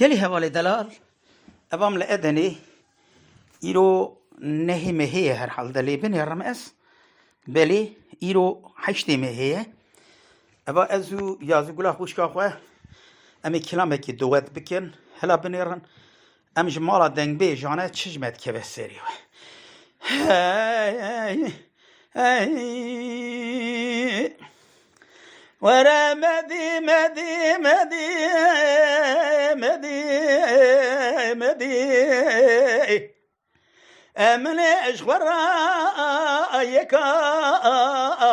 گلی حوالی دلال ابام لأدني ایرو نهی مهیه هر حال دلی بنی رمز بلی ایرو حشتی مهیه ابا ازو یازو گلا خوش کاخوه امی کلامه که دوت بکن هلا بنیرن ام جمالا دنگ بی جانه چجمت که بسیریوه ورا مدي مدي مدي مدي مدي من اشغرا يكا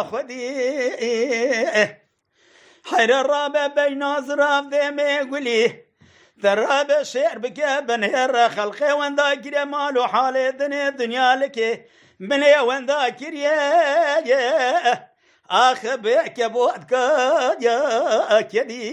اخدي حير الرابع بين ازراف ذي ميقولي ذراب شعر بك بنهر خلقي وان ذاكر مالو حالي دنيا لك بني وان ذاكر يا آخ بك بودك يا كدي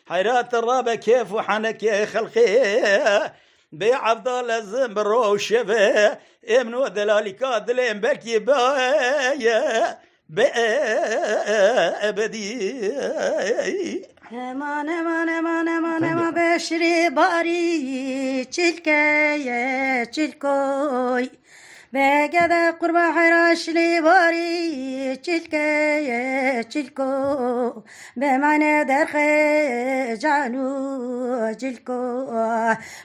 حيرات الرابع كيف وحنك يا خلقي بعبد الله الزمر وشفا ابن دلالك دلين بكي بايا بأبدي امان امان امان امان امان بشری باری چلکه چلکوی بگده قربا حراشلی باری چلکه چلکو به من درخه جانو جلکو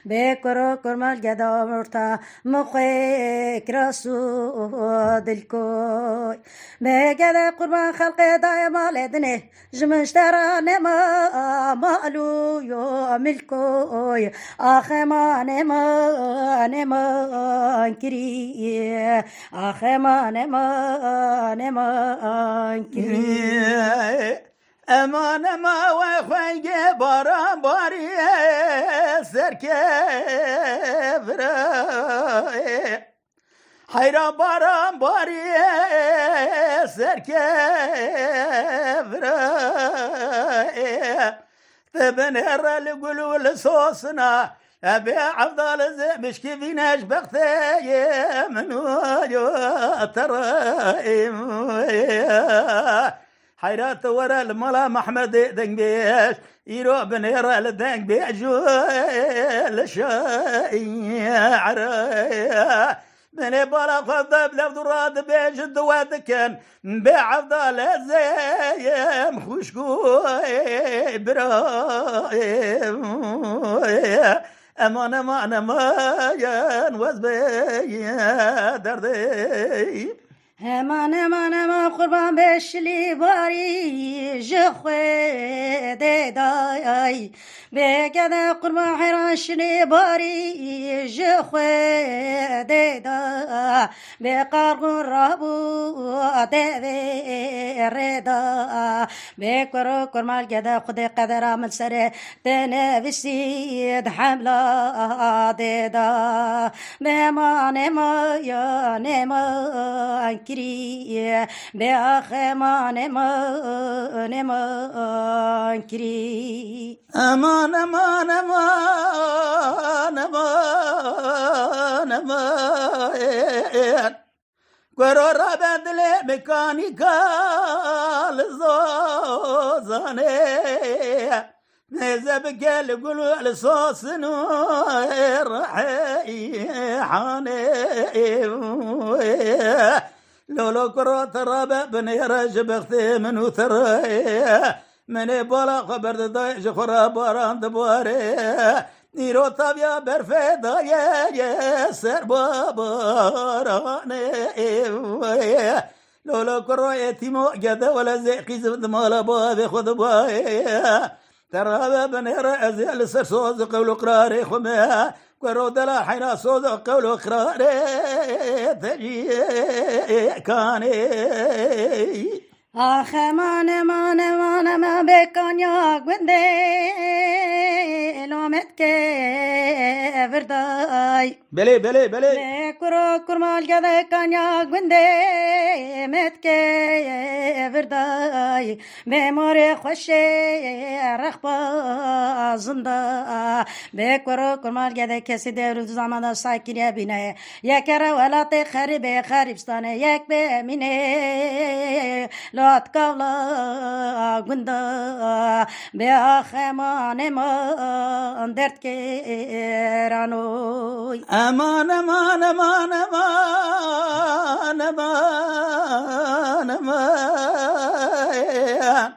بکرو کرمال گدا مرتا مخیک راسو دلکوی بگده قربان خلق دای مال دنه جمشترا نما مالو یو ملکوی آخه ما نما کری آخه ما نما کری امان ما وخوی باران باری سرکه برای حیرا باران باری سرکه برای تبن هرال قلو لصوصنا أبي عبدال زمش كيفيناش بختي منو ترايم حيرات ورا الملا محمد دنگ بيش يرو بنيرا لدنگ بيجو لشاي عرايا من بالا قضب لفظ راد بيج الدواد كان بعبدال زيم خوشكوي برايم امان امان امان وزبي دردي امان امان امان قربان بشلی باری جخوه دای بگده قربان حراشلی باری جخوه دا بقرغون رابو ده ردا بکرو کرمال گده خود قدر من سر تنویسید حمله دا بمان ما یا نما كري بأخمان ما كري امان امان امان امان امان قرو رابد لي ميكانيكال زوزاني نزب قال قلو الصوص نور حاني لولو كرو ترابا بني راجب اختي منو ترى مني بالا خبر داي جخرا باران دباري نيرو طابيا برفي دايا سر باراني لولو كرو يتيمو قدا ولا زيقي زبد مالا بابي خذ باي ترى بني رأزي لسر صوز قولو قراري خمي قرو دلا حين صوز قولو قراري تجي كاني آخه ما بکن یا گنده لامت که وردای بله بله بله کرو کرمال گده کنیا گنده متکه وردای به مور خوش رخبا زنده به کرو کرمال گده کسی در زمان ساکیه بینه یک را ولات خریبه خریبستانه یک به مینه لات کالا گنده به آخمان من درد که رانوی امان امان امان امان امان امان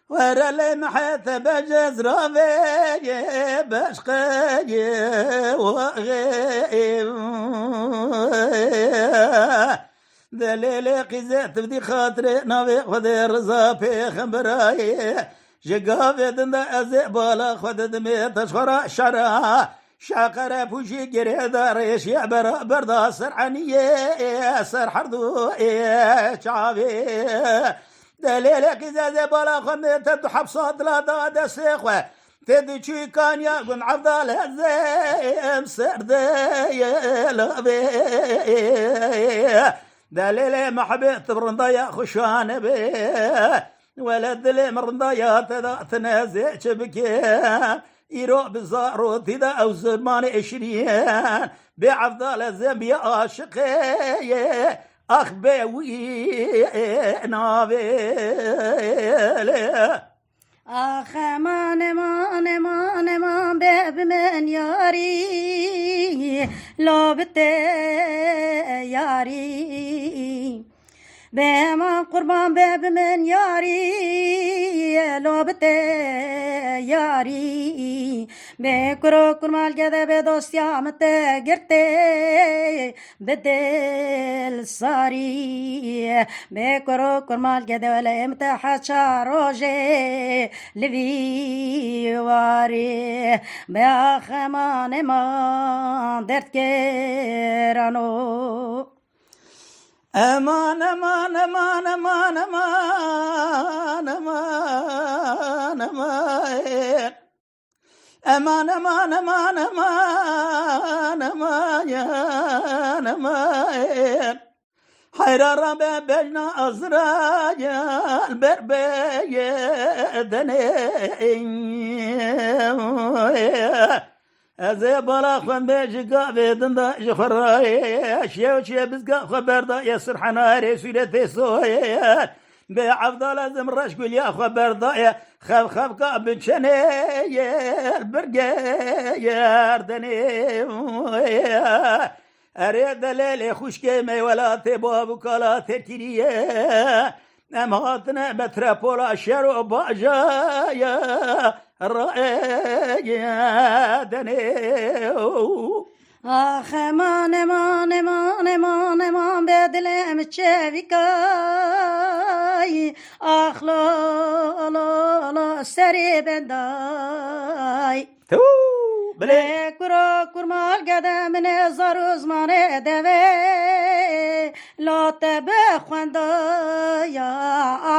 ورا لمحت بجز رافي بشقي وغيب دليل قزات بدي خاطري نبي خذي رزا في خبراي جقافي دندا ازي بالا خذ دمي تشخرا شرا شاقرا بوشي جري داريش يا بردا سرحانية سر حردو شعبي دليل قزازي بالا خمي تدو حبصات لا دادا سيخوة تدو شي كان يقن عفضال هزيم سردي لبي دليل محبت برنضايا خشان بي ولد لي مرنضايا تنازع شبكي يروح بزارو تدا او زمان عشرين بعفضال زنبي عاشقي اخ بوي نابي آخ امان امان امان امان باب من یاری لابته یاری به من قربان باب من یاری لابته یاری به کرو کرمال گده به دوستیامت گرته به دل ساری به کرو کرمال گده ولی امتحا چاروجه لوی واری به آخمان من درد کرانو امان امان امان امان امان امان امان امان امان امان امان امان حيرارا ببجنا أزراجال بربي دني أزي بلاخن بيجي قابي دندا جفراي شيو شي بزقا خبردا يسر حناري سويلتي سويت بعفضل لازم رش قول يا خبردا خف خف قابل شني البرقي يردني أريد ليلي خوشكي مي ولا تباب وكالا تكريه أمهاتنا بترابولا شرو باجايا الرأي دنيو آخ امان امان امان امان امان بدلم چویکای آخ لا لا لا سری بندای تو بله کرو کرمال گده من زار زمانه دوه لا تبه خونده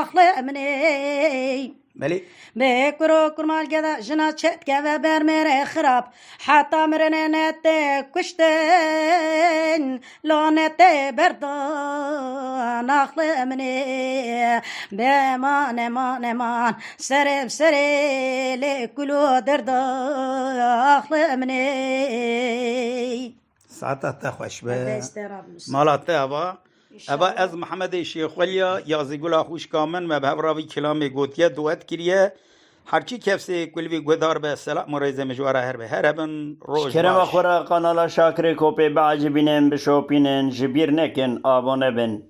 آخ منی بله به کرو کرمال گده جنا چت که و بر میره خراب حتی مرنه نت کشتن لانت بردان آخل منی به من من من سرم سری لکلو درد آخل منی ساعتها خوش به مالات أبا از محمد شیخ ولیا یازی گل خوش کامن و به راوی کلام گوتیه دوت کریه هرچی کفسی کلوی گدار به سلام مرایزه مجواره هر به هر هبن روز کرم خورا قنالا شاکر کوپی بعجبینن بشوپینن جبیر نکن آبانه بن